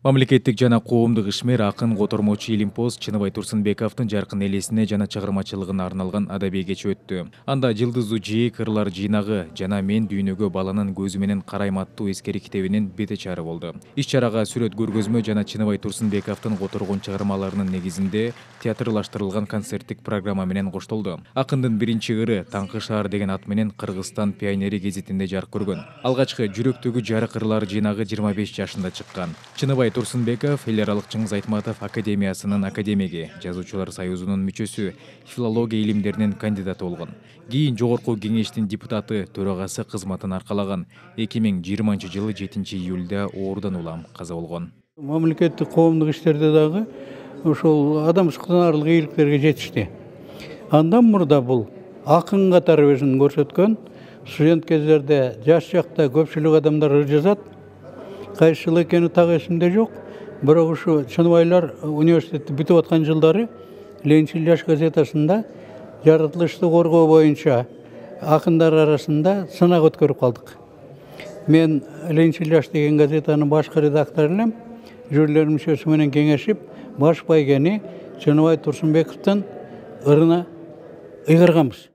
Мамлекеттик жана коомдук ишмер акын котормочу Илимпоз Чыныбай Турсунбековдун жаркын элесине жана чыгармачылыгына арналган адабий кечи өттү. Анда Жылдыздуу жээк ырлар жыйнагы жана Мен дүйнөгө баланын көзү менен карайм аттуу эскери китебинин бете чары болду. Иш чарага сүрөт көргөзмө жана Чыныбай Турсунбековдун которгон чыгармаларынын негизинде театрлаштырылган концерттик программа менен коштолду. Акындын биринчи ыры Таңкы шаар деген ат менен Кыргызстан пионери гезитинде жарык көргөн. Алгачкы жүрөктөгү жарык ырлар жыйнагы 25 жашында чыккан. Чыныбай Турсунбеков эл аралык Чыңгыз Айтматов академиясынын академиги, жазуучулар союзунун мүчөсү, филология илимдеринин кандидаты болгон. Кийин жогорку кеңештин депутаты, төрагасы кызматын аркалаган. 2020 жылы 7-июлда оорудан улам каза болгон. Мамлекеттик коомдук иштерде дагы ошол адам сыктанарлык ийгиликтерге жетишти. Андан мурда бул акын катары өзүн көрсөткөн. Студент кездерде жаш жакта көпчүлүк адамдар ыр жазат. Кайсы жыл экени так эсимде жок. Бирок ушу Чыныбайлар университетти бүтүп аткан жылдары Ленинчил жаш газетасында жаратылышты коргоо боюнча акындар арасында сынак өткөрүп калдык. Мен Ленинчил жаш деген газетанын башкы редактору элем. Жюрилер мүчөсү менен кеңешип, баш байгени Чыныбай Турсунбековдун ырына ыйгарганбыз.